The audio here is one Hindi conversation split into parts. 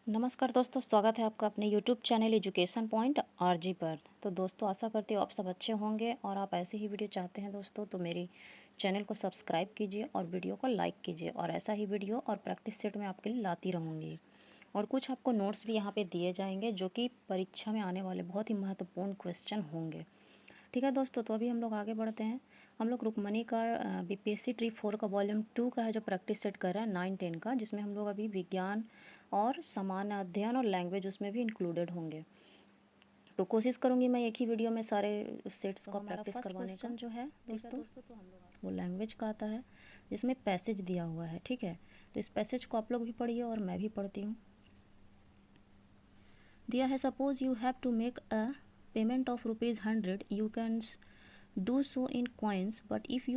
नमस्कार दोस्तों, स्वागत है आपका अपने YouTube channel education point RG पर। तो दोस्तों, आशा करती हूँ आप सब अच्छे होंगे और आप ऐसे ही वीडियो चाहते हैं दोस्तों, तो मेरी चैनल को सब्सक्राइब कीजिए और वीडियो को लाइक कीजिए और ऐसा ही वीडियो और प्रैक्टिस सेट मैं आपके लिए लाती रहूँगी। और कुछ आपको नोट्स भी यहाँ पे दिए जाएंगे जो कि परीक्षा में आने वाले बहुत ही महत्वपूर्ण क्वेश्चन होंगे। ठीक है दोस्तों, तो अभी हम लोग आगे बढ़ते हैं। हम लोग रुक्मणी का बीपीएससी ट्री 4 का वॉल्यूम 2 का है जो प्रैक्टिस सेट कर रहा है 9-10 का, जिसमें हम लोग अभी विज्ञान और सामान्य अध्ययन और लैंग्वेज उसमें भी इंक्लूडेड होंगे। तो कोशिश करूंगी मैं एक ही वीडियो में सारे सेट्स का प्रैक्टिस करवाने का। जो है दोस्तों, वो लैंग्वेज का आता है जिसमें पैसेज दिया हुआ है। ठीक है, तो इस पैसेज को आप लोग भी पढ़िए और मैं भी पढ़ती हूँ। दिया है, suppose you have to make a payment of ₹100, you can do so in coins, but if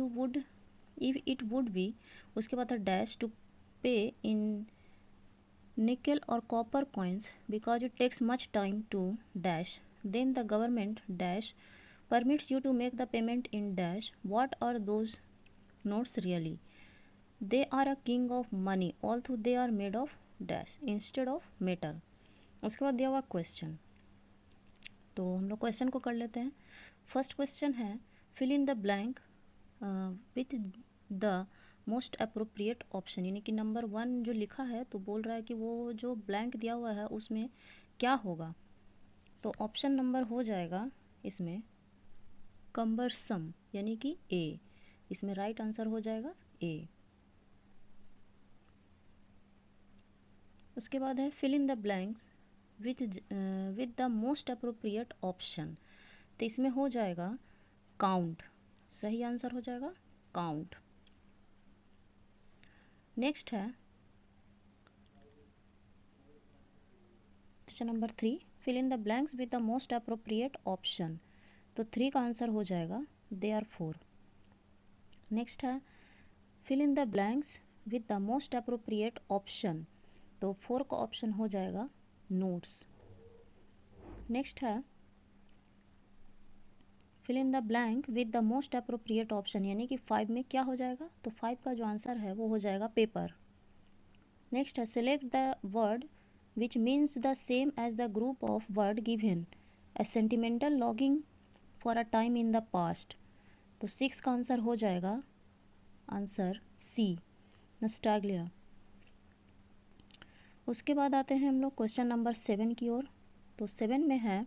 it would be, उसके बाद डैश टू पे इन nickel or copper coins because it takes much time to dash, then the government dash permits you to make the payment in dash. What are those notes really? They are a king of money although they are made of dash instead of metal. उसके बाद दिया हुआ क्वेश्चन, तो हम लोग क्वेश्चन को कर लेते हैं। फर्स्ट क्वेश्चन है, fill in the blank with the most appropriate option, यानी कि नंबर 1 जो लिखा है तो बोल रहा है कि वो जो ब्लैंक दिया हुआ है उसमें क्या होगा। तो ऑप्शन नंबर हो जाएगा इसमें कम्बरसम, यानी कि ए। इसमें राइट आंसर हो जाएगा ए। उसके बाद है fill in the blanks with the most appropriate option, तो इसमें हो जाएगा काउंट। सही आंसर हो जाएगा काउंट। नेक्स्ट है question number 3, fill in the blanks with the most appropriate option, तो 3 का आंसर हो जाएगा दे आर 4। नेक्स्ट है fill in the blanks with the most appropriate option, तो 4 का ऑप्शन हो जाएगा नोट्स। नेक्स्ट है fill in the blank with the most appropriate option, यानी कि 5 में क्या हो जाएगा, तो 5 का जो आंसर है वो हो जाएगा पेपर। नेक्स्ट है select the word which means the same as the group of word given, a sentimental longing for a time in the past, तो 6 का आंसर हो जाएगा आंसर सी, नॉस्टैल्जिया। उसके बाद आते हैं हम लोग क्वेश्चन नंबर 7 की ओर। तो 7 में है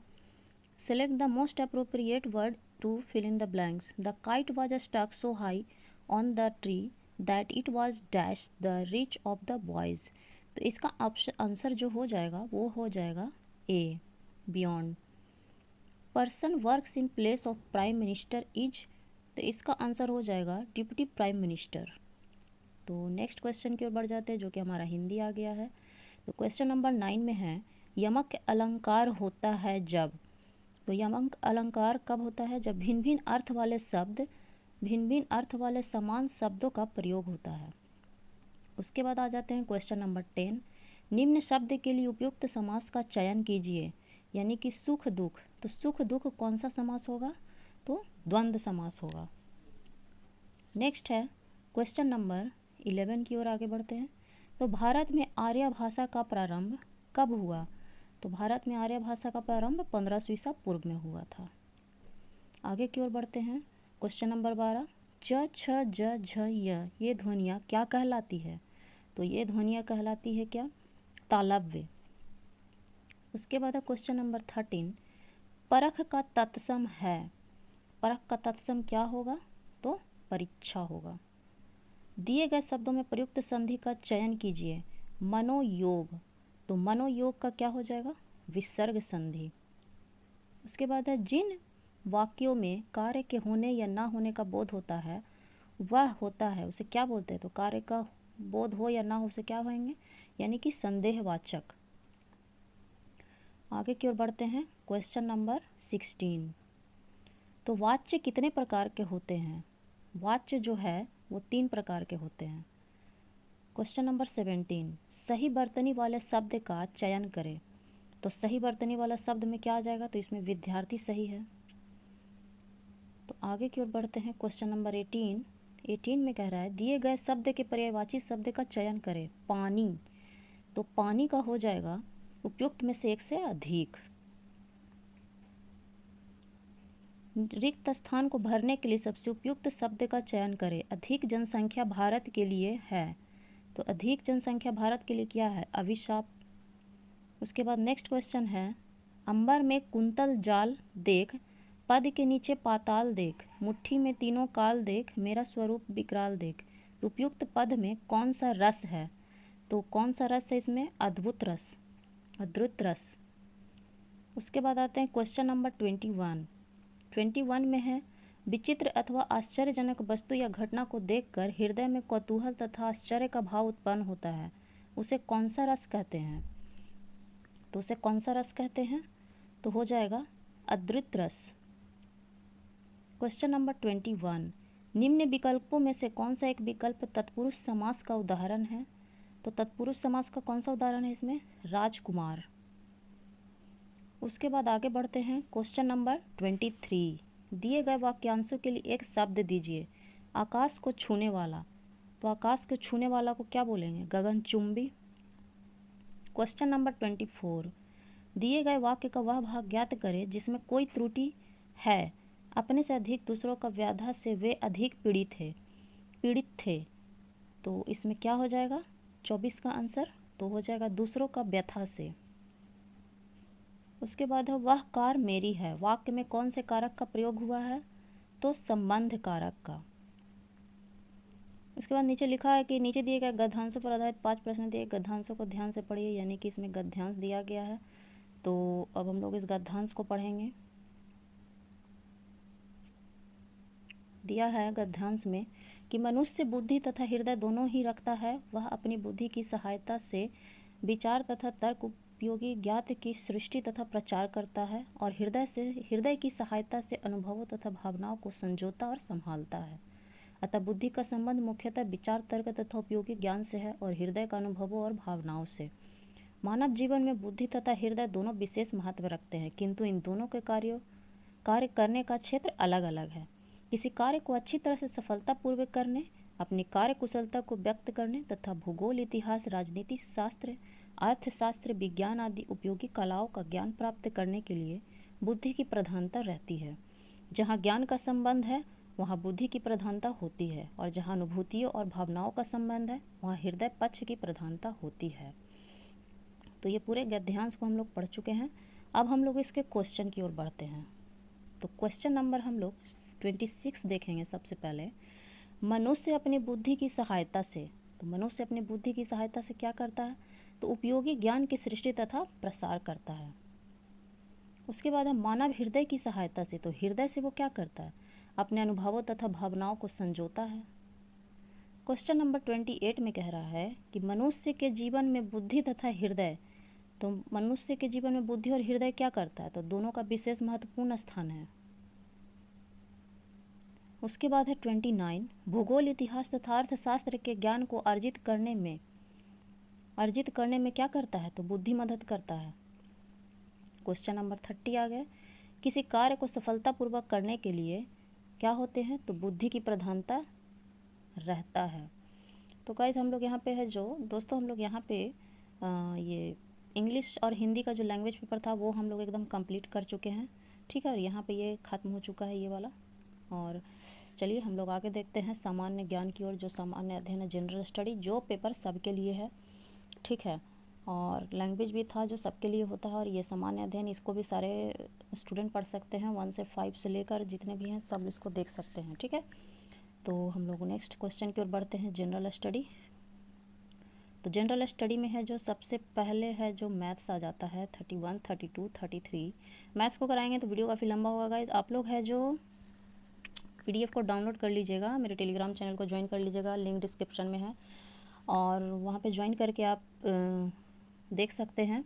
select the most appropriate word to fill in the blanks, the kite was stuck so high on the tree that it was dash the reach of the boys, तो इसका ऑप्शन आंसर जो हो जाएगा वो हो जाएगा A, beyond. Person works in place of prime minister is, तो इसका आंसर हो जाएगा डिप्टी प्राइम मिनिस्टर। तो नेक्स्ट क्वेश्चन की ओर बढ़ जाते हैं जो कि हमारा हिंदी आ गया है। तो क्वेश्चन नंबर 9 में है यमक अलंकार होता है जब, तो यमक अलंकार कब होता है, जब भिन्न भिन्न अर्थ वाले शब्द भिन्न भिन्न अर्थ वाले समान शब्दों का प्रयोग होता है। उसके बाद आ जाते हैं क्वेश्चन नंबर 10, निम्न शब्द के लिए उपयुक्त समास का चयन कीजिए, यानी कि सुख दुख, तो सुख दुख कौन सा समास होगा, तो द्वंद्व समास होगा। नेक्स्ट है क्वेश्चन नंबर 11 की ओर आगे बढ़ते हैं। तो भारत में आर्य भाषा का प्रारंभ कब हुआ, तो भारत में आर्य भाषा का प्रारंभ 1500 ईसा पूर्व में हुआ था। आगे की ओर बढ़ते हैं क्वेश्चन नंबर 12, च छ ज झ य, ये ध्वनियाँ क्या कहलाती है, तो ये ध्वनियाँ कहलाती है क्या, तालव्य। उसके बाद है क्वेश्चन नंबर 13, परख का तत्सम है, परख का तत्सम क्या होगा, तो परीक्षा होगा। दिए गए शब्दों में प्रयुक्त संधि का चयन कीजिए, मनोयोग, तो मनोयोग का क्या हो जाएगा, विसर्ग संधि। उसके बाद है जिन वाक्यों में कार्य के होने या ना होने का बोध होता है वह होता है उसे क्या बोलते हैं, तो कार्य का बोध हो या ना हो उसे क्या होंगे, यानी कि संदेहवाचक। आगे की ओर बढ़ते हैं क्वेश्चन नंबर 16, तो वाच्य कितने प्रकार के होते हैं, वाच्य जो है वो 3 प्रकार के होते हैं। क्वेश्चन नंबर 17, सही वर्तनी वाले शब्द का चयन करें, तो सही वर्तनी वाला शब्द में क्या आ जाएगा, तो इसमें विद्यार्थी सही है। तो आगे की ओर बढ़ते हैं क्वेश्चन नंबर 18 में कह रहा है दिए गए शब्द के पर्यायवाची शब्द का चयन करें, पानी, तो पानी का हो जाएगा उपयुक्त में से एक से अधिक। रिक्त स्थान को भरने के लिए सबसे उपयुक्त शब्द का चयन करें। अधिक जनसंख्या भारत के लिए है, तो अधिक जनसंख्या भारत के लिए क्या है? अभिशाप। उसके बाद नेक्स्ट क्वेश्चन है, अंबर में कुंतल जाल देख, पद के नीचे पाताल देख, मुट्ठी में तीनों काल देख, मेरा स्वरूप विकराल देख। उपयुक्त पद में कौन सा रस है? तो कौन सा रस है इसमें? अद्भुत रस, अद्भुत रस। उसके बाद आते हैं क्वेश्चन नंबर 21 में है, विचित्र अथवा आश्चर्यजनक वस्तु या घटना को देखकर हृदय में कौतूहल तथा आश्चर्य का भाव उत्पन्न होता है, उसे कौन सा रस कहते हैं? तो उसे कौन सा रस कहते हैं? तो हो जाएगा अद्भुत रस। क्वेश्चन नंबर 21, निम्न विकल्पों में से कौन सा एक विकल्प तत्पुरुष समास का उदाहरण है? तो तत्पुरुष समास का कौन सा उदाहरण है इसमें? राजकुमार। उसके बाद आगे बढ़ते हैं, क्वेश्चन नंबर 23, दिए गए वाक्यांशों के लिए एक शब्द दीजिए। आकाश को छूने वाला, तो आकाश को छूने वाला को क्या बोलेंगे? गगनचुंबी। क्वेश्चन नंबर 24, दिए गए वाक्य का वह भाग ज्ञात करें जिसमें कोई त्रुटि है, अपने से अधिक दूसरों का व्याधा से वे अधिक पीड़ित थे। तो इसमें क्या हो जाएगा? 24 का आंसर तो हो जाएगा दूसरों का व्यथा से। उसके बाद है, वह कार मेरी है, वाक्य में कौन से कारक का प्रयोग हुआ है? तो संबंध कारक का। उसके बाद नीचे लिखा है कि नीचे दिए गए गद्यांशों पर आधारित 5 प्रश्न दिए, गद्यांशों को ध्यान से पढ़िए, यानी कि इसमें गद्यांश दिया गया है। तो अब हम लोग इस गद्यांश को पढ़ेंगे। दिया है गद्यांश में कि मनुष्य बुद्धि तथा हृदय दोनों ही रखता है, वह अपनी बुद्धि की सहायता से विचार तथा तर्क उपयोगी ज्ञात की सृष्टि तथा प्रचार करता है, और हृदय की सहायता से अनुभवों तथा भावनाओं को संजोता और संभालता है। अतः बुद्धि का संबंध मुख्यतः विचार तर्क तथा उपयोगी ज्ञान से है और हृदय का अनुभवों और भावनाओं से। मानव जीवन में बुद्धि तथा हृदय दोनों विशेष महत्व रखते हैं, किंतु इन दोनों के कार्य करने का क्षेत्र अलग अलग है। किसी कार्य को अच्छी तरह से सफलतापूर्वक करने, अपनी कार्य कुशलता को व्यक्त करने तथा भूगोल, इतिहास, राजनीति शास्त्र, अर्थशास्त्र, विज्ञान आदि उपयोगी कलाओं का ज्ञान प्राप्त करने के लिए बुद्धि की प्रधानता रहती है। जहाँ ज्ञान का संबंध है वहाँ बुद्धि की प्रधानता होती है, और जहाँ अनुभूतियों और भावनाओं का संबंध है वहाँ हृदय पक्ष की प्रधानता होती है। तो ये पूरे गद्यांश को हम लोग पढ़ चुके हैं। अब हम लोग इसके क्वेश्चन की ओर बढ़ते हैं। तो क्वेश्चन नंबर हम लोग 26 देखेंगे। सबसे पहले, मनुष्य अपनी बुद्धि की सहायता से, तो मनुष्य अपनी बुद्धि की सहायता से क्या करता है? तो उपयोगी ज्ञान की सृष्टि तथा प्रसार करता है। उसके बाद है मानव हृदय की सहायता से, तो हृदय से वो क्या करता है? अपने अनुभवों तथा भावनाओं को संजोता है। क्वेश्चन नंबर 28 में कह रहा है कि मनुष्य के जीवन में बुद्धि तथा हृदय, तो मनुष्य के जीवन में बुद्धि और हृदय क्या करता है? तो दोनों का विशेष महत्वपूर्ण स्थान है। उसके बाद है 29, भूगोल, इतिहास तथा अर्थशास्त्र के ज्ञान को अर्जित करने में क्या करता है? तो बुद्धि मदद करता है। क्वेश्चन नंबर 30 आ गया, किसी कार्य को सफलतापूर्वक करने के लिए क्या होते हैं? तो बुद्धि की प्रधानता रहता है। तो गाइस हम लोग यहाँ पे है जो दोस्तों, हम लोग यहाँ पे ये इंग्लिश और हिंदी का जो लैंग्वेज पेपर था वो हम लोग एकदम कंप्लीट कर चुके हैं। ठीक है, और यहाँ पे ये ख़त्म हो चुका है ये वाला। और चलिए हम लोग आगे देखते हैं सामान्य ज्ञान की ओर, जो सामान्य अध्ययन है, जनरल स्टडी, जो पेपर सबके लिए है। ठीक है, और लैंग्वेज भी था जो सबके लिए होता है, और ये सामान्य अध्ययन इसको भी सारे स्टूडेंट पढ़ सकते हैं, 1 से 5 से लेकर जितने भी हैं सब इसको देख सकते हैं। ठीक है, तो हम लोग नेक्स्ट क्वेश्चन की ओर बढ़ते हैं, जनरल स्टडी। तो जनरल स्टडी में है जो सबसे पहले है जो मैथ्स आ जाता है, 31, 32, 33। मैथ्स को कराएंगे तो वीडियो काफ़ी लंबा होगा गाइज। आप लोग है जो PDF को डाउनलोड कर लीजिएगा, मेरे टेलीग्राम चैनल को ज्वाइन कर लीजिएगा, लिंक डिस्क्रिप्शन में है, और वहाँ पे ज्वाइन करके आप देख सकते हैं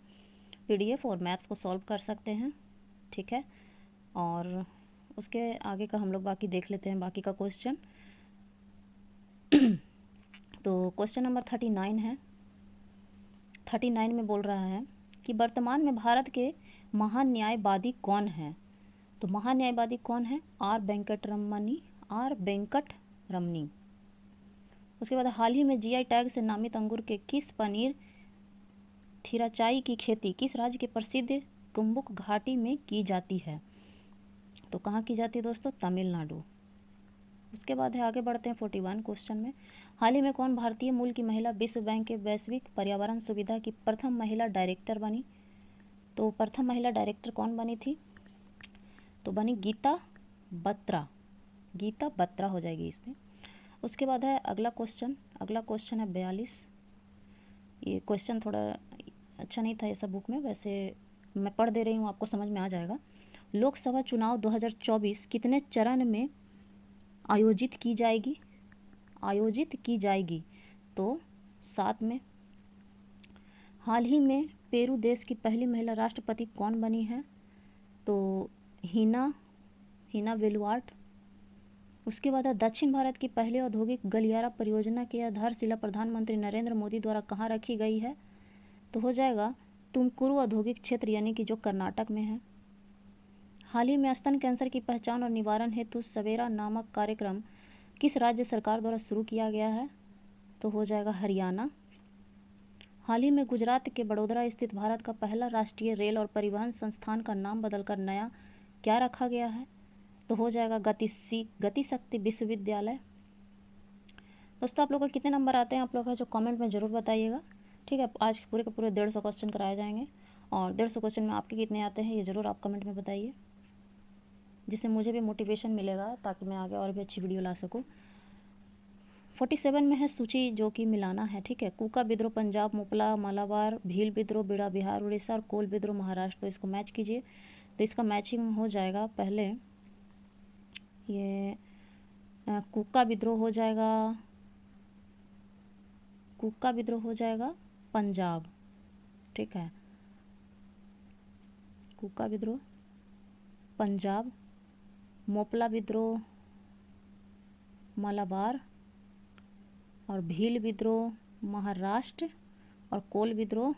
PDF और मैथ्स को सॉल्व कर सकते हैं। ठीक है, और उसके आगे का हम लोग बाकी देख लेते हैं, बाकी का क्वेश्चन। तो क्वेश्चन नंबर 39 है। 39 में बोल रहा है कि वर्तमान में भारत के महान न्यायवादी कौन है? तो महान न्यायवादी कौन है? आर वेंकट रमनी। उसके बाद हाल ही में GI टैग से नामित अंगूर के किस पनीर थिराचाई की खेती किस राज्य के प्रसिद्ध कुंभुक घाटी में की जाती है? तो कहाँ की जाती है दोस्तों? तमिलनाडु। उसके बाद है, आगे बढ़ते हैं 41 क्वेश्चन में। हाल ही में कौन भारतीय मूल की महिला विश्व बैंक के वैश्विक पर्यावरण सुविधा की प्रथम महिला डायरेक्टर बनी? तो प्रथम महिला डायरेक्टर कौन बनी थी? तो बनी गीता बत्रा। गीता बत्रा हो जाएगी इसमें। उसके बाद है अगला क्वेश्चन है 42। ये क्वेश्चन थोड़ा अच्छा नहीं था ऐसा बुक में, वैसे मैं पढ़ दे रही हूँ, आपको समझ में आ जाएगा। लोकसभा चुनाव 2024 कितने चरण में आयोजित की जाएगी? तो 7 में। हाल ही में पेरू देश की पहली महिला राष्ट्रपति कौन बनी है? तो हीना वेलुआर्ट। उसके बाद है, दक्षिण भारत की पहली औद्योगिक गलियारा परियोजना की आधारशिला प्रधानमंत्री नरेंद्र मोदी द्वारा कहाँ रखी गई है? तो हो जाएगा तुमकुरू औद्योगिक क्षेत्र, यानी कि जो कर्नाटक में है। हाल ही में स्तन कैंसर की पहचान और निवारण हेतु सवेरा नामक कार्यक्रम किस राज्य सरकार द्वारा शुरू किया गया है? तो हो जाएगा हरियाणा। हाल ही में गुजरात के बड़ोदरा स्थित भारत का पहला राष्ट्रीय रेल और परिवहन संस्थान का नाम बदलकर नया क्या रखा गया है? तो हो जाएगा गतिशक्ति विश्वविद्यालय। दोस्तों आप लोग को कितने नंबर आते हैं आप लोग का जो कमेंट में ज़रूर बताइएगा। ठीक है, आज पूरे के पूरे 150 क्वेश्चन कराए जाएंगे, और 150 क्वेश्चन में आपके कितने आते हैं ये ज़रूर आप कमेंट में बताइए, जिससे मुझे भी मोटिवेशन मिलेगा ताकि मैं आगे और भी अच्छी वीडियो ला सकूँ। 47 में है सूची जो कि मिलाना है। ठीक है, कूका विद्रोह पंजाब, मोपला मालाबार, भील विद्रोह बिड़ा बिहार उड़ीसा, और कोल विद्रोह महाराष्ट्र। तो इसको मैच कीजिए। तो इसका मैचिंग हो जाएगा, पहले ये कूका विद्रोह हो जाएगा पंजाब। ठीक है, कूका विद्रोह पंजाब, मोपला विद्रोह मालाबार, और भील विद्रोह महाराष्ट्र, और कोल विद्रोह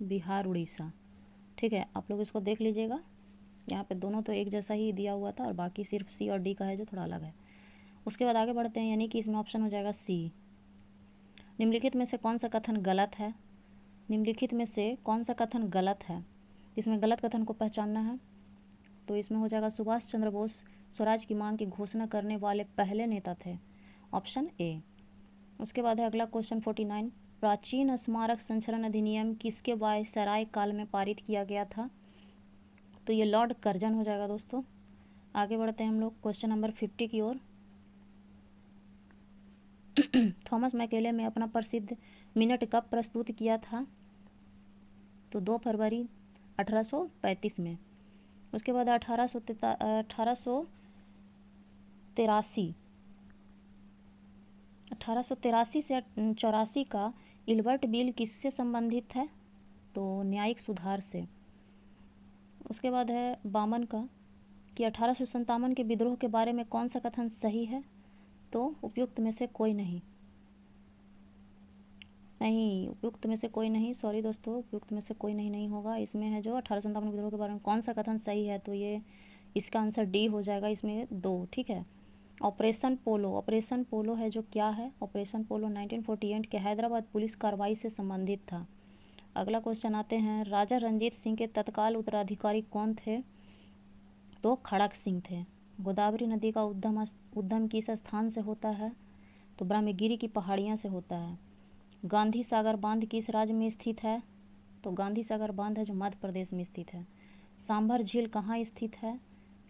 बिहार उड़ीसा। ठीक है, आप लोग इसको देख लीजिएगा, यहाँ पे दोनों तो एक जैसा ही दिया हुआ था और बाकी सिर्फ सी और डी का है जो थोड़ा अलग है। उसके बाद आगे बढ़ते हैं, यानी कि इसमें ऑप्शन हो जाएगा सी। निम्नलिखित में से कौन सा कथन गलत है? इसमें गलत कथन को पहचानना है। तो इसमें हो जाएगा सुभाष चंद्र बोस स्वराज की मांग की घोषणा करने वाले पहले नेता थे, ऑप्शन ए। उसके बाद है अगला क्वेश्चन 49। प्राचीन स्मारक संरक्षण अधिनियम किसके वायसराय काल में पारित किया गया था? तो ये लॉर्ड कर्जन हो जाएगा दोस्तों। आगे बढ़ते हैं हम लोग क्वेश्चन नंबर 50 की ओर। थॉमस मैकेले में अपना प्रसिद्ध मिनट कब प्रस्तुत किया था? तो 2 फरवरी 1835 में। उसके बाद 1883 से 84 का इल्बर्ट बिल किससे संबंधित है? तो न्यायिक सुधार से। उसके बाद है 52 का कि 1857 के विद्रोह के बारे में कौन सा कथन सही है? तो उपयुक्त में से कोई नहीं, उपयुक्त में से कोई नहीं, सॉरी दोस्तों, उपयुक्त में से कोई नहीं होगा। इसमें है जो 1857 विद्रोह के बारे में कौन सा कथन सही है, तो ये इसका आंसर डी हो जाएगा, इसमें 2। ठीक है, ऑपरेशन पोलो है जो क्या है? ऑपरेशन पोलो 1948 के हैदराबाद पुलिस कार्रवाई से संबंधित था। अगला क्वेश्चन आते हैं, राजा रंजीत सिंह के तत्काल उत्तराधिकारी कौन थे? तो खड़क सिंह थे। गोदावरी नदी का उद्गम किस स्थान से होता है? तो ब्रह्मगिरी की पहाड़ियाँ से होता है। गांधी सागर बांध किस राज्य में स्थित है? तो गांधी सागर बांध है जो मध्य प्रदेश में स्थित है। सांभर झील कहाँ स्थित है?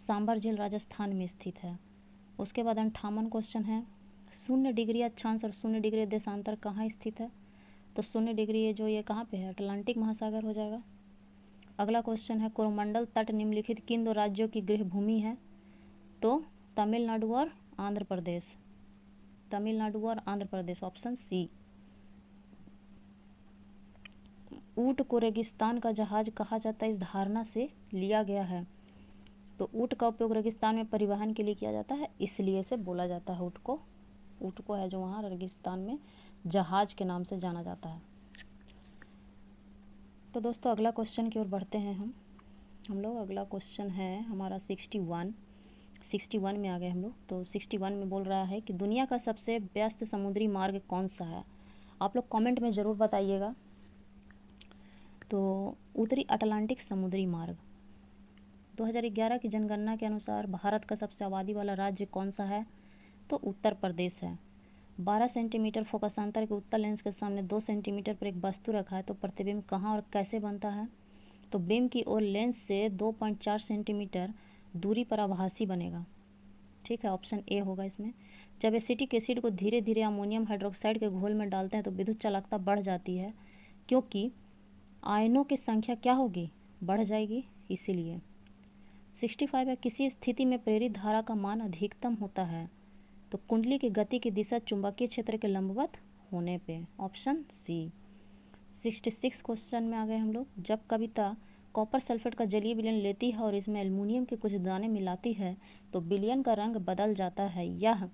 सांभर झील राजस्थान में स्थित है। उसके बाद 58 क्वेश्चन है, 0 डिग्री अक्षांश और 0 डिग्री देशांतर कहाँ स्थित है? तो 0 डिग्री ये जो ये कहाँ पे है? अटलांटिक महासागर हो जाएगा। अगला क्वेश्चन है, कोरोमंडल तट निम्नलिखित किन 2 राज्यों की गृह भूमि है? तो तमिलनाडु और आंध्र प्रदेश, ऑप्शन सी। ऊँट को रेगिस्तान का जहाज कहा जाता है, इस धारणा से लिया गया है। तो ऊँट का उपयोग रेगिस्तान में परिवहन के लिए किया जाता है, इसलिए से बोला जाता है ऊँट को है जो वहाँ रेगिस्तान में जहाज के नाम से जाना जाता है। तो दोस्तों अगला क्वेश्चन की ओर बढ़ते हैं हम लोग। अगला क्वेश्चन है हमारा 61 में आ गए हम लोग। तो 61 में बोल रहा है कि दुनिया का सबसे व्यस्त समुद्री मार्ग कौन सा है? आप लोग कमेंट में ज़रूर बताइएगा। तो उत्तरी अटलांटिक समुद्री मार्ग। 2011 की जनगणना के अनुसार भारत का सबसे आबादी वाला राज्य कौन सा है? तो उत्तर प्रदेश है। 12 सेंटीमीटर फोकसांतर के उत्तल लेंस के सामने 2 सेंटीमीटर पर एक वस्तु रखा है तो प्रतिबिंब कहाँ और कैसे बनता है? तो बिंब की ओर लेंस से 2.4 सेंटीमीटर दूरी पर आभासी बनेगा। ठीक है, ऑप्शन ए होगा इसमें। जब एसिटिक एसिड को धीरे धीरे अमोनियम हाइड्रोक्साइड के घोल में डालते हैं तो विद्युत चालकता बढ़ जाती है, क्योंकि आयनों की संख्या क्या होगी? बढ़ जाएगी, इसीलिए। 65 है, किसी स्थिति में प्रेरित धारा का मान अधिकतम होता है तो कुंडली की गति की दिशा चुंबकीय क्षेत्र के लंबवत होने पे, ऑप्शन सी। 66 क्वेश्चन में आ गए हम लोग। जब कविता कॉपर सल्फेट का जलीय विलयन लेती है और इसमें एल्युमिनियम के कुछ दाने मिलाती है तो विलयन का रंग बदल जाता है, यह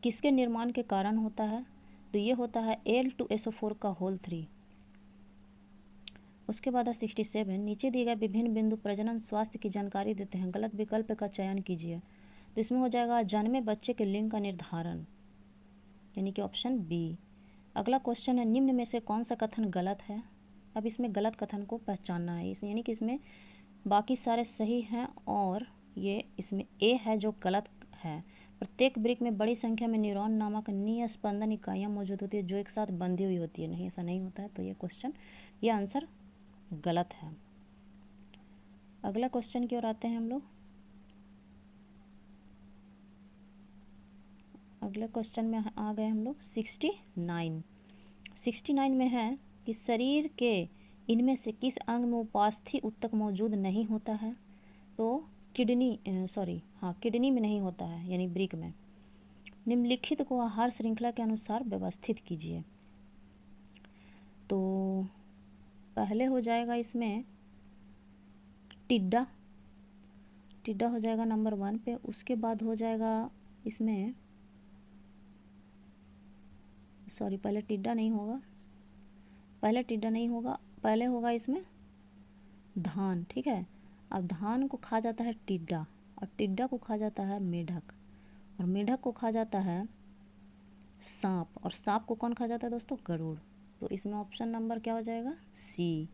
किसके निर्माण के कारण होता है? तो ये होता है Al2SO4 का होल 3। उसके बाद है 67, नीचे दिए गए विभिन्न बिंदु प्रजनन स्वास्थ्य की जानकारी देते हैं, गलत विकल्प का चयन कीजिए। तो इसमें हो जाएगा जन्मे बच्चे के लिंग का निर्धारण, यानी कि ऑप्शन बी। अगला क्वेश्चन है, निम्न में से कौन सा कथन गलत है? अब इसमें गलत कथन को पहचानना है, यानी कि इसमें बाकी सारे सही हैं और ये इसमें ए है जो गलत है। प्रत्येक वृक्क में बड़ी संख्या में न्यूरॉन नामक निस्पंदन इकाइयाँ मौजूद होती है जो एक साथ बंधी हुई होती है। नहीं, ऐसा नहीं होता है, तो ये क्वेश्चन, ये आंसर गलत है। अगला क्वेश्चन की ओर आते हैं हम लोग। अगले क्वेश्चन में आ गए हम लोग 69 में है कि शरीर के इनमें से किस अंग में उपास्थि ऊतक मौजूद नहीं होता है? तो किडनी में नहीं होता है, यानी वृक्क में। निम्नलिखित को आहार श्रृंखला के अनुसार व्यवस्थित कीजिए। तो पहले हो जाएगा इसमें टिड्डा हो जाएगा नंबर 1 पे। उसके बाद हो जाएगा इसमें, पहले टिड्डा नहीं होगा, पहले होगा इसमें धान। ठीक है, अब धान को खा जाता है टिड्डा, और टिड्डा को खा जाता है मेढक, और मेढक को खा जाता है सांप, और सांप को कौन खा जाता है दोस्तों? गरुड़। तो इसमें ऑप्शन नंबर क्या हो जाएगा? सी।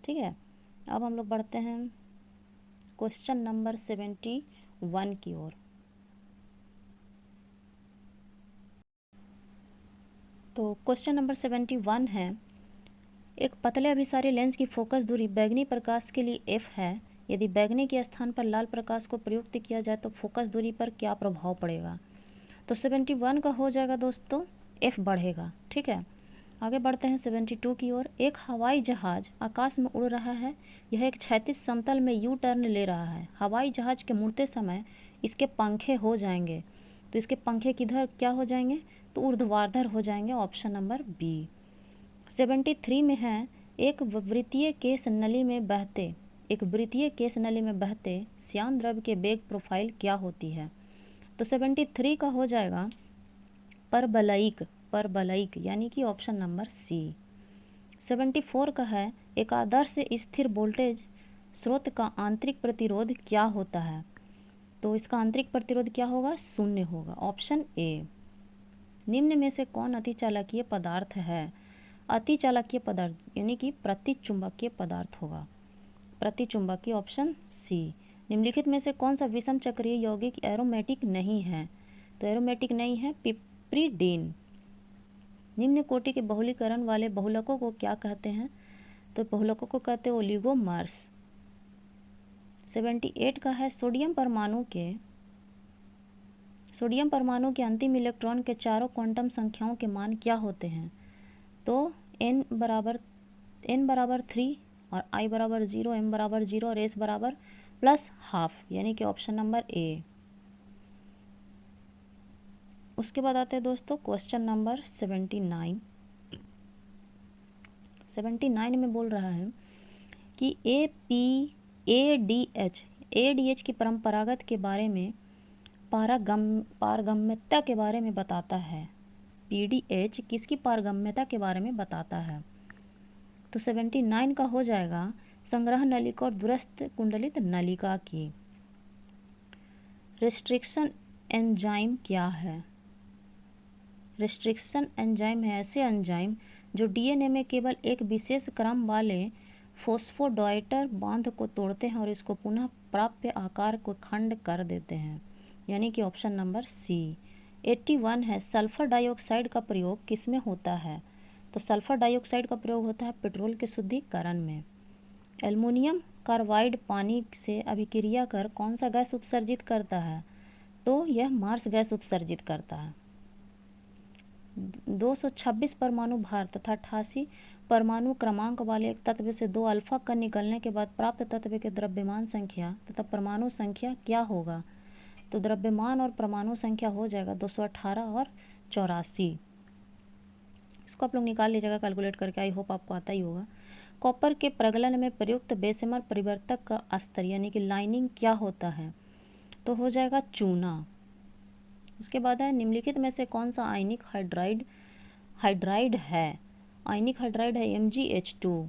ठीक है, अब हम लोग बढ़ते हैं क्वेश्चन नंबर 71 की ओर। तो क्वेश्चन नंबर 71 है, एक पतले अभिसारी लेंस की फोकस दूरी बैगनी प्रकाश के लिए f है। यदि बैगनी के स्थान पर लाल प्रकाश को प्रयुक्त किया जाए तो फोकस दूरी पर क्या प्रभाव पड़ेगा? तो 71 का हो जाएगा दोस्तों f बढ़ेगा। ठीक है, आगे बढ़ते हैं 72 की ओर। एक हवाई जहाज आकाश में उड़ रहा है, यह एक क्षैतिज समतल में यू टर्न ले रहा है। हवाई जहाज के मुड़ते समय इसके पंखे हो जाएंगे, तो इसके पंखे किधर क्या हो जाएंगे? तो ऊर्ध्वाधर हो जाएंगे, ऑप्शन नंबर बी। 73 में है, एक वृत्तीय केस नली में बहते श्यान द्रव्य के वेग प्रोफाइल क्या होती है? तो 73 का हो जाएगा परबलयिक, यानी कि ऑप्शन नंबर सी। 74 का है, एक आदर्श स्थिर वोल्टेज स्रोत का आंतरिक प्रतिरोध क्या होता है? तो इसका आंतरिक प्रतिरोध क्या होगा? 0 होगा, ऑप्शन ए। निम्न में से कौन अतिचालकीय पदार्थ है? अतिचालकीय पदार्थ यानी कि प्रतिचुंबकीय पदार्थ होगा, प्रतिचुंबकीय, ऑप्शन सी। निम्नलिखित में से कौन सा विषम चक्रीय यौगिक एरोमेटिक नहीं है? तो एरोमेटिक नहीं है पिप्रीडीन। निम्न कोटि के बहुलीकरण वाले बहुलकों को क्या कहते हैं? तो बहुलकों को कहते हैं ओलिगोमर्स। 78 का है, सोडियम परमाणु के अंतिम इलेक्ट्रॉन के चारों क्वांटम संख्याओं के मान क्या होते हैं? तो n बराबर 3 और i बराबर 0, m बराबर 0 और s बराबर +½ यानी कि ऑप्शन नंबर ए। उसके बाद आते हैं दोस्तों क्वेश्चन नंबर 79 में बोल रहा है कि ADH की परम्परागत के बारे में पारगम्यता के बारे में बताता है। PDH किसकी पारगम्यता के बारे में बताता है? तो 79 का हो जाएगा संग्रह नलिका और दूरस्थ कुंडलित नलिका की। रिस्ट्रिक्शन एंजाइम क्या है? रिस्ट्रिक्शन एंजाइम है ऐसे एंजाइम जो DNA में केवल एक विशेष क्रम वाले फोस्फोडाइटर बांध को तोड़ते हैं और इसको पुनः प्राप्य आकार को खंड कर देते हैं, यानी कि ऑप्शन नंबर सी। 81 है, सल्फर डाइऑक्साइड का प्रयोग किस में होता है? तो सल्फर डाइऑक्साइड का प्रयोग होता है पेट्रोल के शुद्धिकरण में। एल्युमिनियम कार्बाइड पानी से अभिक्रिया कर कौन सा गैस उत्सर्जित करता है? तो यह मार्स गैस उत्सर्जित करता है। 226 परमाणु भार तथा 88 परमाणु क्रमांक वाले एक तत्व से 2 अल्फा कण निकलने के बाद प्राप्त तत्व के द्रव्यमान संख्या तथा परमाणु संख्या क्या होगा? तो द्रव्यमान और परमाणु संख्या हो जाएगा 218 और 84। इसको आप लोग निकाल लीजिएगा कैलकुलेट करके, आई होप आपको आता ही होगा। कॉपर के प्रगलन में प्रयुक्त बेशमर परिवर्तक का स्तर यानी कि लाइनिंग क्या होता है? तो हो जाएगा चूना। उसके बाद है निम्नलिखित में से कौन सा आयनिक हाइड्राइड है? आयनिक हाइड्राइड है MgH2।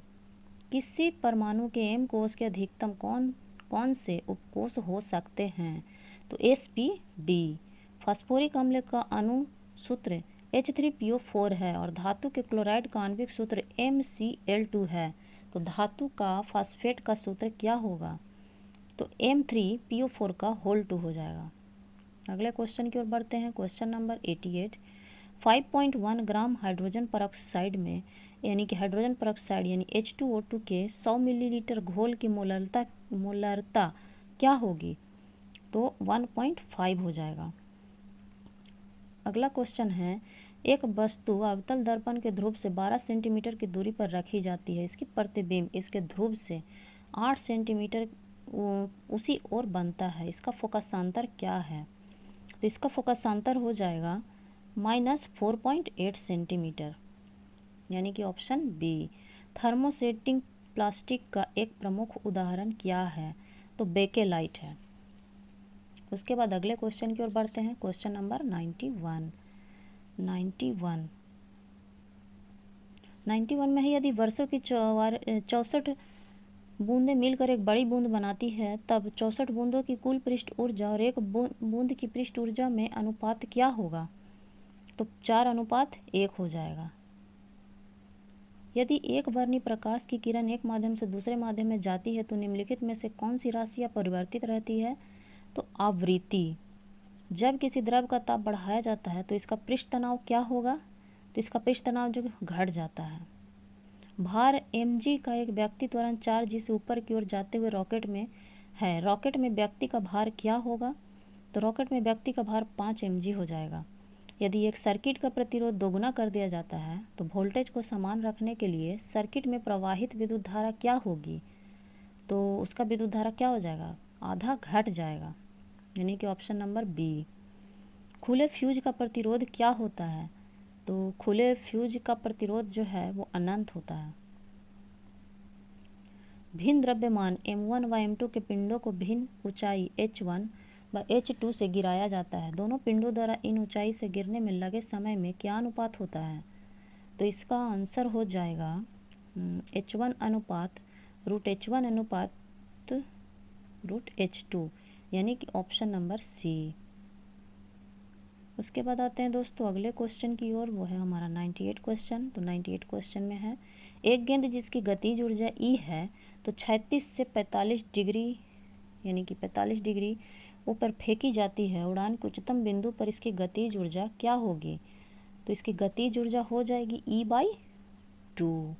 किसी परमाणु के M कोष के अधिकतम कौन से उपकोष हो सकते हैं? तो sp_d। फास्फोरिक अम्ल का अणु सूत्र H3PO4 है और धातु के क्लोराइड का आणविक सूत्र MCl2 है। तो धातु का फास्फेट का सूत्र क्या होगा? तो M3PO4 का होल 2 हो जाएगा। अगले क्वेश्चन की ओर बढ़ते हैं। Question number 88। 5.1 gram hydrogen peroxide में यानी कि हाइड्रोजन परऑक्साइड यानी H2O2 के 100 मिलीलीटर घोल की मोलरता क्या होगी? तो 1.5 हो जाएगा। अगला क्वेश्चन है, एक वस्तु अवतल दर्पण के ध्रुव से 12 सेंटीमीटर की दूरी पर रखी जाती है। इसकी प्रतिबिंब इसके ध्रुव से 8 सेंटीमीटर उसी ओर बनता है। इसका फोकसांतर क्या है? तो इसका फोकसांतर हो जाएगा -4.8 सेंटीमीटर, यानी कि ऑप्शन बी। थर्मोसेटिंग प्लास्टिक का एक प्रमुख उदाहरण क्या है? तो बेकेलाइट है। उसके बाद अगले क्वेश्चन की ओर बढ़ते हैं। क्वेश्चन नंबर 91 में है, यदि वर्षों की 64 बूंदें मिलकर एक बड़ी बूंद बनाती है तब 64 बूंदों की कुल पृष्ठ ऊर्जा और एक बूंद की पृष्ठ ऊर्जा में अनुपात क्या होगा? तो 4:1 हो जाएगा। यदि एक वर्णी प्रकाश की किरण एक माध्यम से दूसरे माध्यम में जाती है तो निम्नलिखित में से कौन सी राशि अपरिवर्तित रहती है? तो आवृत्ति। जब किसी द्रव का ताप बढ़ाया जाता है तो इसका पृष्ठ तनाव क्या होगा? तो इसका पृष्ठ तनाव जो घट जाता है। भार mg का एक व्यक्ति त्वरण 4g से ऊपर की ओर जाते हुए रॉकेट में है। रॉकेट में व्यक्ति का भार क्या होगा? तो रॉकेट में व्यक्ति का भार 5 mg हो जाएगा। यदि एक सर्किट का प्रतिरोध दोगुना कर दिया जाता है तो वोल्टेज को समान रखने के लिए सर्किट में प्रवाहित विद्युत धारा क्या होगी? तो उसका विद्युत धारा क्या हो जाएगा? आधा घट जाएगा, यानी कि ऑप्शन नंबर बी। खुले फ्यूज का प्रतिरोध क्या होता है? तो खुले फ्यूज का प्रतिरोध जो है वो अनंत होता है। भिन्न द्रव्यमान m1 व m2 के पिंडों को भिन्न ऊंचाई h1 व h2 से गिराया जाता है। दोनों पिंडों द्वारा इन ऊंचाई से गिरने में लगे समय में क्या अनुपात होता है? तो इसका आंसर हो जाएगा h1 अनुपात √h1 अनुपात √h2, यानी कि ऑप्शन नंबर सी। उसके बाद आते हैं दोस्तों अगले क्वेश्चन की ओर, वो है हमारा 98 क्वेश्चन। तो 98 क्वेश्चन में है, एक गेंद जिसकी गतिज ऊर्जा E है तो 36 से 45 डिग्री यानी कि 45 डिग्री ऊपर फेंकी जाती है। उड़ान के उच्चतम बिंदु पर इसकी गतिज ऊर्जा क्या होगी? तो इसकी गतिज ऊर्जा हो जाएगी E/2।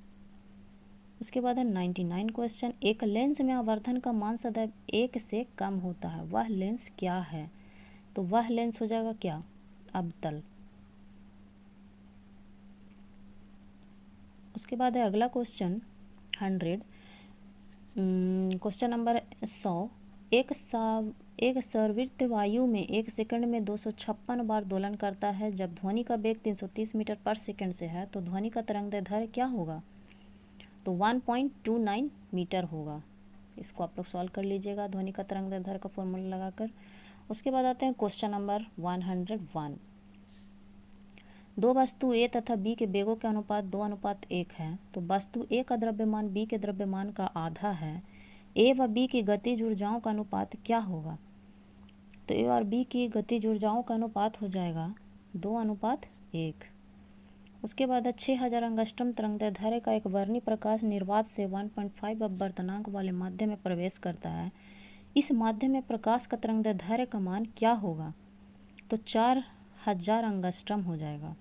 उसके बाद है 99 क्वेश्चन, एक लेंस में आवर्धन का मान सदैव 1 से कम होता है, वह लेंस क्या है? तो वह लेंस हो जाएगा क्या? अवतल। उसके बाद है अगला क्वेश्चन 100। Question number 100। एक सर्ववृत्त वायु में 1 सेकंड में 256 बार दोलन करता है। जब ध्वनि का वेग 330 मीटर पर सेकंड से है तो ध्वनि का तरंगदैर्ध्य क्या होगा? तो 1.29 मीटर होगा। इसको आप लोग सॉल्व कर लीजिएगा ध्वनि का तरंगदैर्ध्य का फॉर्मूला लगाकर। उसके बाद आते हैं क्वेश्चन नंबर 101। दो वस्तु A तथा B के वेगों के अनुपात 2:1 है। तो वस्तु A का द्रव्यमान B के द्रव्यमान का आधा है। A व B की गतिज ऊर्जाओं का अनुपात क्या होगा? तो A और B की गतिज ऊर्जाओं का अनुपात हो जाएगा 2:1। उसके बाद है 6000 एंगस्ट्रम तरंगदैर्ध्य का एक वर्णी प्रकाश निर्वात से 1.5 अपवर्तनांक वाले माध्यम में प्रवेश करता है। इस माध्यम में प्रकाश का तरंगदैर्ध्य का मान क्या होगा? तो 4000 एंगस्ट्रम हो जाएगा।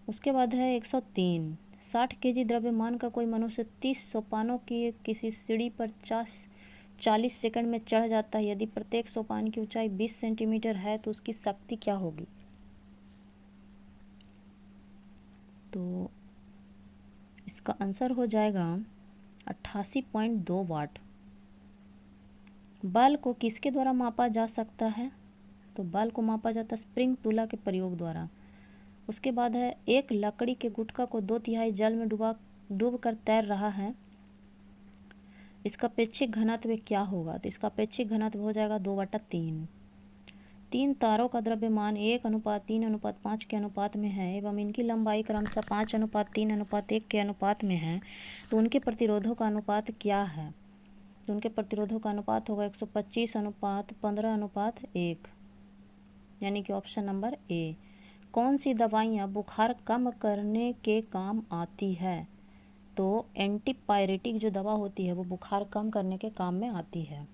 उसके बाद है 103, 60 केजी द्रव्यमान का कोई मनुष्य 30 सोपानों की किसी सीढ़ी पर 40 सेकंड में चढ़ जाता है। यदि प्रत्येक सोपान की ऊंचाई 20 सेंटीमीटर है तो उसकी शक्ति क्या होगी? तो इसका आंसर हो जाएगा 88.2 वाट। बल को किसके द्वारा मापा जा सकता है? तो बल को मापा जाता है स्प्रिंग तुला के प्रयोग द्वारा। उसके बाद है एक लकड़ी के गुटका को 2/3 जल में डूब कर तैर रहा है, इसका अपेक्षित घनत्व क्या होगा? तो इसका अपेक्षित घनत्व हो जाएगा 2/3। 3 तारों का द्रव्यमान 1:3:5 के अनुपात में है एवं इनकी लंबाई क्रमशः 5:3:1 के अनुपात में है, तो उनके प्रतिरोधों का अनुपात क्या है? तो उनके प्रतिरोधों का अनुपात होगा 125:15:1, यानी कि ऑप्शन नंबर ए। कौन सी दवाइयाँ बुखार कम करने के काम आती है? तो एंटीपायरेटिक जो दवा होती है वो बुखार कम करने के काम में आती है।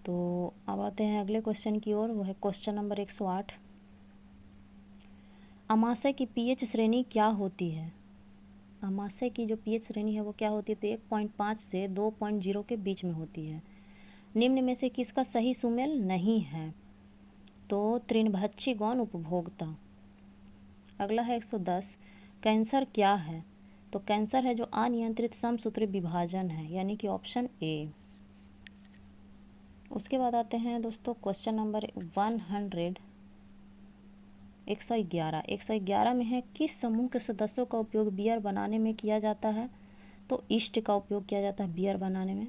तो अब आते हैं अगले क्वेश्चन की ओर, वो है क्वेश्चन नंबर 108। अमाशय की पीएच श्रेणी क्या होती है? अमाशय की जो पीएच श्रेणी है वो क्या होती है? तो 1.5 से 2.0 के बीच में होती है। निम्न में से किसका सही सुमेल नहीं है? तो तृणभक्षी गौण उपभोक्ता। अगला है 110, कैंसर क्या है? तो कैंसर है जो अनियंत्रित समसूत्री विभाजन है, यानी कि ऑप्शन ए। उसके बाद आते हैं दोस्तों क्वेश्चन नंबर 111 में है किस समूह के सदस्यों का उपयोग बियर बनाने में किया जाता है? तो ईस्ट का उपयोग किया जाता है बियर बनाने में।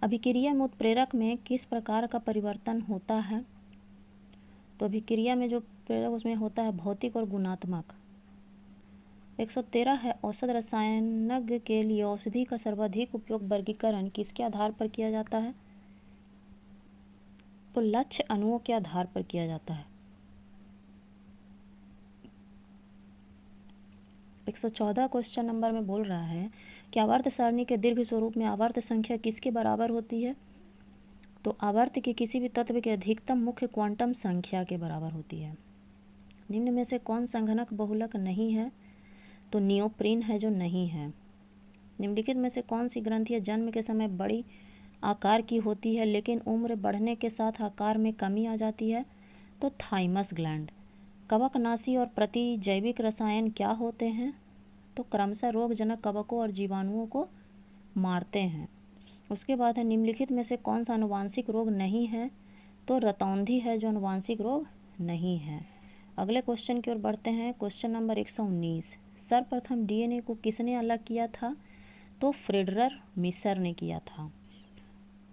अभिक्रिया में उत्प्रेरक में किस प्रकार का परिवर्तन होता है? तो अभिक्रिया में जो प्रेरक उसमें होता है भौतिक और गुणात्मक। 113 है औषध रसायनज्ञ के लिए औषधि का सर्वाधिक उपयोग वर्गीकरण किसके आधार पर किया जाता है? तो लक्ष्य अणुओं के आधार पर किया जाता है। 114 क्वेश्चन नंबर में बोल रहा है कि आवर्त सारणी के दीर्घ स्वरूप में आवर्त संख्या किसके बराबर होती है? तो आवर्त के किसी भी तत्व के अधिकतम मुख्य क्वांटम संख्या के बराबर होती है। निम्न में से कौन संघनक बहुलक नहीं है? तो नियोप्रीन है जो नहीं है। निम्नलिखित में से कौन सी ग्रंथियां जन्म के समय बड़ी आकार की होती है लेकिन उम्र बढ़ने के साथ आकार में कमी आ जाती है? तो थाइमस ग्लैंड। कवकनाशी और प्रतिजैविक रसायन क्या होते हैं? तो क्रमशः रोगजनक कवकों और जीवाणुओं को मारते हैं। उसके बाद है निम्नलिखित में से कौन सा आनुवांशिक रोग नहीं है? तो रतौंधी है जो आनुवांशिक रोग नहीं है। अगले क्वेश्चन की ओर बढ़ते हैं, क्वेश्चन नंबर 119। सर्वप्रथम डीएनए को किसने अलग किया था? तो फ्रेडरर मिसर ने किया था।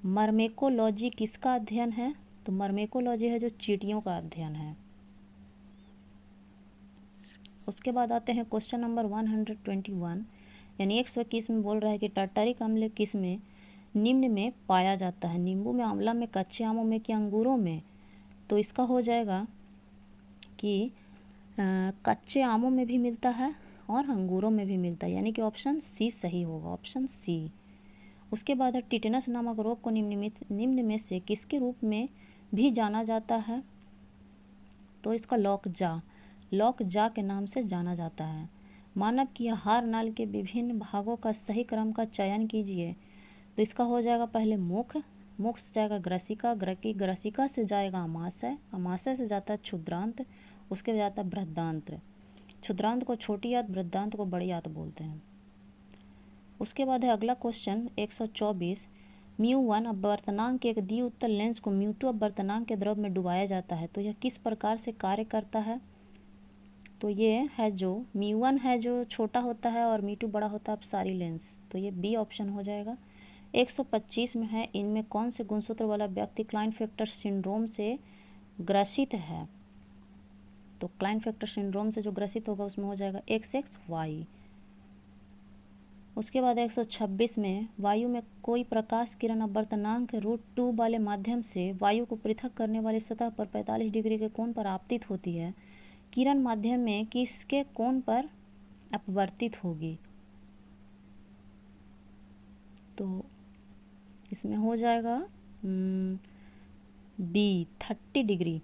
मर्मेकोलॉजी किसका अध्ययन है? तो मर्मेकोलॉजी है जो चींटियों का अध्ययन है। उसके बाद आते हैं क्वेश्चन नंबर 121, यानी 121 में बोल रहा है कि टार्टारिक अम्ल किस में निम्न में पाया जाता है? नींबू में, आंवला में, कच्चे आमों में कि अंगूरों में? तो इसका हो जाएगा कि कच्चे आमों में भी मिलता है और अंगूरों में भी मिलता है, यानी कि ऑप्शन सी सही होगा, ऑप्शन सी। उसके बाद है टिटेनस नामक रोग को निम्न में से किसके रूप में भी जाना जाता है? तो इसका लॉकजा के नाम से जाना जाता है। मानव की आहार नाल के विभिन्न भागों का सही क्रम का चयन कीजिए। तो इसका हो जाएगा पहले मुख से जाएगा ग्रसिका, ग्रसिका से जाएगा अमाशय, अमाशय से जाता है क्षुद्रांत, उसके बाद जाता है बृहदांत्र। क्षुद्रांत को छोटी आंत, बृहदांत को बड़ी आंत बोलते हैं। उसके बाद है अगला क्वेश्चन 124। μ1 अपवर्तनांक के एक द्विउत्तल लेंस को μ2 अपवर्तनांक के द्रव में डुबाया जाता है, तो यह किस प्रकार से कार्य करता है? तो ये है जो μ1 है जो छोटा होता है और μ2 बड़ा होता है अपसारी लेंस, तो ये बी ऑप्शन हो जाएगा। 125 में है इनमें कौन से गुणसूत्र वाला व्यक्ति क्लाइनफेल्टर सिंड्रोम से ग्रसित है? तो क्लाइनफेल्टर सिंड्रोम से जो ग्रसित होगा उसमें हो जाएगा XXY। उसके बाद 126 में वायु में कोई प्रकाश किरण अपवर्तनांक √2 वाले माध्यम से वायु को पृथक करने वाली सतह पर 45 डिग्री के कोण पर आपतित होती है, किरण माध्यम में किसके कोण पर अपवर्तित होगी? तो इसमें हो जाएगा बी 30 डिग्री।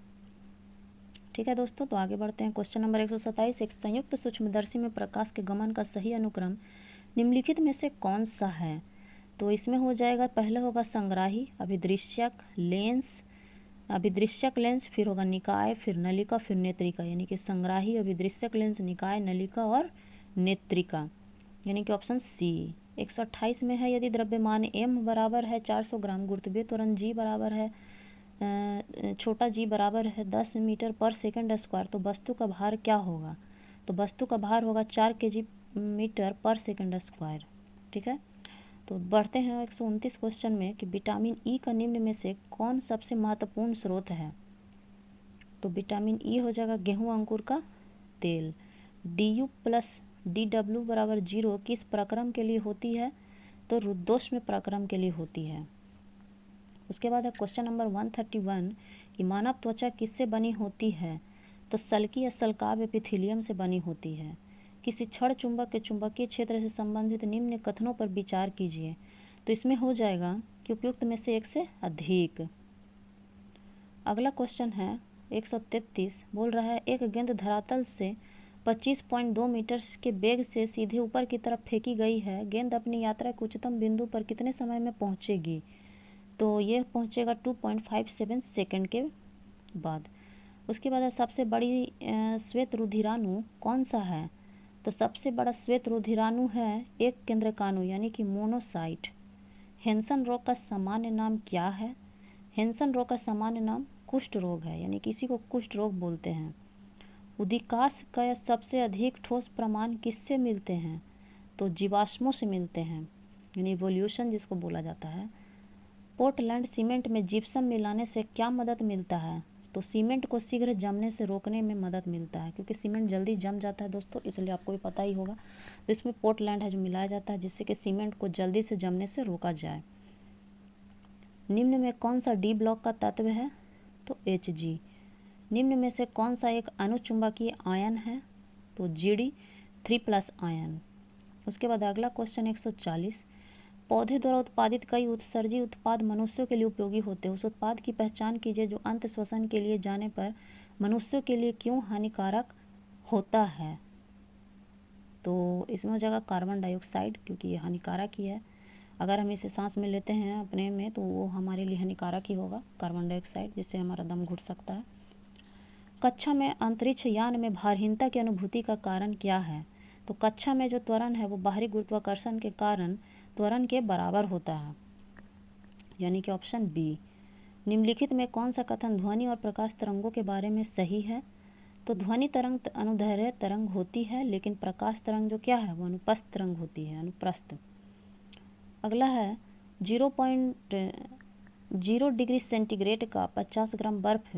ठीक है दोस्तों, तो आगे बढ़ते हैं। क्वेश्चन नंबर 127, एक संयुक्त सूक्ष्मदर्शी में प्रकाश के गमन का सही अनुक्रम निम्नलिखित में से कौन सा है? तो इसमें हो जाएगा, पहले होगा संग्राही, अभिदृश्यक लेंस, फिर होगा निकाय, फिर नलिका, फिर नेत्रिका। यानी कि संग्राही, अभिदृश्यक लेंस, निकाय, नलिका और नेत्रिका, यानी कि ऑप्शन सी। 128 में है, यदि द्रव्यमान m बराबर है 400 ग्राम, गुरुत्वीय त्वरण g बराबर है छोटा g बराबर है 10 मीटर पर सेकंड स्क्वायर, तो वस्तु का भार क्या होगा? तो वस्तु का भार होगा 4 kg मीटर पर सेकंड स्क्वायर। ठीक है, तो बढ़ते हैं 129 क्वेश्चन में कि विटामिन ई का निम्न में से कौन सबसे महत्वपूर्ण स्रोत है? तो विटामिन ई हो जाएगा गेहूं अंकुर का तेल। DU प्लस DW बराबर 0 किस प्रक्रम के लिए होती है? तो रुद्धोष्म प्रक्रम के लिए होती है। उसके बाद है क्वेश्चन नंबर 131 कि मानव त्वचा किससे बनी होती है? तो सल्की या सल्काव एपिथेलियम से बनी होती है। किसी क्षण चुंबक के चुंबकीय क्षेत्र से संबंधित निम्न कथनों पर विचार कीजिए। तो इसमें हो जाएगा कि उपयुक्त में से एक से अधिक। अगला क्वेश्चन है 133, बोल रहा है एक गेंद धरातल से 25.2 मीटर के वेग से सीधे ऊपर की तरफ फेंकी गई है। गेंद अपनी यात्रा के उच्चतम बिंदु पर कितने समय में पहुंचेगी? तो ये पहुंचेगा 2.57 सेकंड के बाद। उसके बाद सबसे बड़ी श्वेत रुधिराणु कौन सा है? तो सबसे बड़ा श्वेत रुधिराणु है एक केंद्रकाणु, यानी कि मोनोसाइट। हेंसन रोग का सामान्य नाम क्या है? हेंसन रोग का सामान्य नाम कुष्ठ रोग है, यानी किसी को कुष्ठ रोग बोलते हैं। उदिकाश का सबसे अधिक ठोस प्रमाण किससे मिलते हैं? तो जीवाश्मों से मिलते हैं, यानी इवोल्यूशन जिसको बोला जाता है। पोर्टलैंड सीमेंट में जिप्सम मिलाने से क्या मदद मिलता है? तो सीमेंट को शीघ्र जमने से रोकने में मदद मिलता है, क्योंकि सीमेंट जल्दी जम जाता है दोस्तों, इसलिए आपको भी पता ही होगा। तो इसमें पोर्टलैंड है जो मिलाया जाता है, जिससे कि सीमेंट को जल्दी से जमने से रोका जाए। निम्न में कौन सा डी ब्लॉक का तत्व है? तो Hg। निम्न में से कौन सा एक अनुचुंबकीय आयन है? तो Gd3+ आयन। उसके बाद अगला क्वेश्चन 140, पौधे द्वारा उत्पादित कई उत्सर्जी उत्पाद मनुष्यों के लिए उपयोगी होते हैं। उस उत्पाद की पहचान कीजिए जो अंत श्वसन के लिए जाने पर मनुष्यों के लिए क्यों हानिकारक होता है? तो इसमें हो जाएगा कार्बन डाइऑक्साइड, क्योंकि ये हानिकारक ही है। अगर हम इसे सांस में लेते हैं अपने में तो वो हमारे लिए हानिकारक ही होगा, कार्बन डाइऑक्साइड, जिससे हमारा दम घुट सकता है। कक्षा में अंतरिक्ष यान में भारहीनता की अनुभूति का कारण क्या है? तो कक्षा में जो त्वरण है वो बाहरी गुरुत्वाकर्षण के कारण त्वरण के बराबर होता है, यानी कि ऑप्शन बी। निम्नलिखित में कौन सा कथन ध्वनि और प्रकाश तरंगों के बारे में सही है? तो ध्वनि तरंग अनुदैर्ध्य तरंग होती है, लेकिन प्रकाश तरंग जो क्या है वो अनुप्रस्थ तरंग होती है, अनुप्रस्थ। अगला है 0.0 डिग्री सेंटीग्रेड का 50 ग्राम बर्फ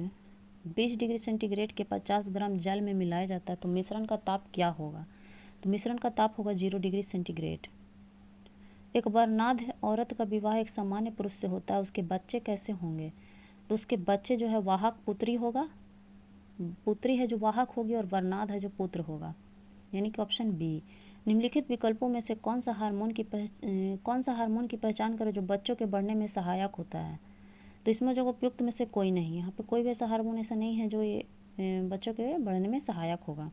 20 डिग्री सेंटीग्रेड के 50 ग्राम जल में मिलाया जाता है, तो मिश्रण का ताप क्या होगा? तो मिश्रण का ताप होगा 0 डिग्री सेंटीग्रेड। एक वर्णाढ्य औरत का विवाह एक सामान्य पुरुष से होता है, उसके बच्चे कैसे होंगे? तो उसके बच्चे जो है वाहक पुत्री होगा, पुत्री है जो वाहक होगी, और वर्णाढ्य है जो पुत्र होगा, यानी कि ऑप्शन बी। निम्नलिखित विकल्पों में से कौन सा हार्मोन की पहचान करें जो बच्चों के बढ़ने में सहायक होता है? तो इसमें जो उपयुक्त में से कोई नहीं है, यहाँ पे कोई भी ऐसा हार्मोन ऐसा नहीं है जो ये बच्चों के बढ़ने में सहायक होगा।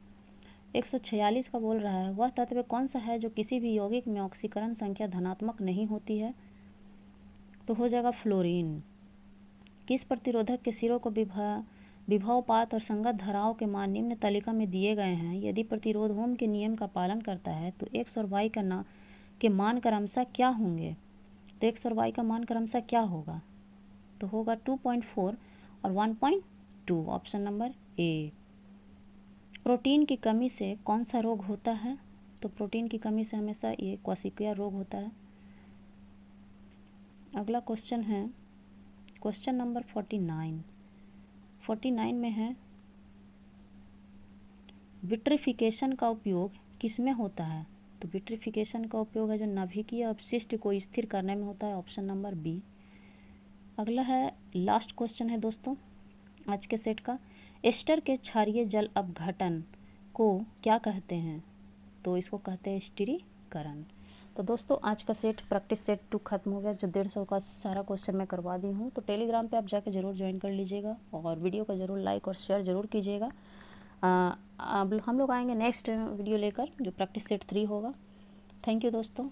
146 का बोल रहा है वह तत्व कौन सा है जो किसी भी यौगिक में ऑक्सीकरण संख्या धनात्मक नहीं होती है? तो हो जाएगा फ्लोरीन। किस प्रतिरोधक के सिरों को विभवपात और संगत धाराओं के मान निम्न तालिका में दिए गए हैं? यदि प्रतिरोध ओम के नियम का पालन करता है तो एक्स और वाई के मान क्रमशः क्या होंगे? तो एक्स और वाई का मान क्रमशः क्या होगा? तो होगा 2.4 और 1.2, ऑप्शन नंबर ए। प्रोटीन की कमी से कौन सा रोग होता है? तो प्रोटीन की कमी से हमेशा ये क्वार्सिकुलर रोग होता है। अगला क्वेश्चन है क्वेश्चन नंबर 49 में है विट्रिफिकेशन का उपयोग किस में होता है? तो विट्रिफिकेशन का उपयोग है जो नाभिकीय अपशिष्ट को स्थिर करने में होता है, ऑप्शन नंबर बी। अगला है लास्ट क्वेश्चन है दोस्तों आज के सेट का एस्टर के क्षारीय जल अपघटन को क्या कहते हैं? तो इसको कहते हैं स्टिरीकरण। तो दोस्तों आज का सेट प्रैक्टिस सेट 2 खत्म हो गया, जो 150 का सारा क्वेश्चन मैं करवा दी हूँ। तो टेलीग्राम पे आप जाके ज़रूर ज्वाइन कर लीजिएगा और वीडियो को ज़रूर लाइक और शेयर ज़रूर कीजिएगा। अब हम लोग आएंगे नेक्स्ट वीडियो लेकर, जो प्रैक्टिस सेट 3 होगा। थैंक यू दोस्तों।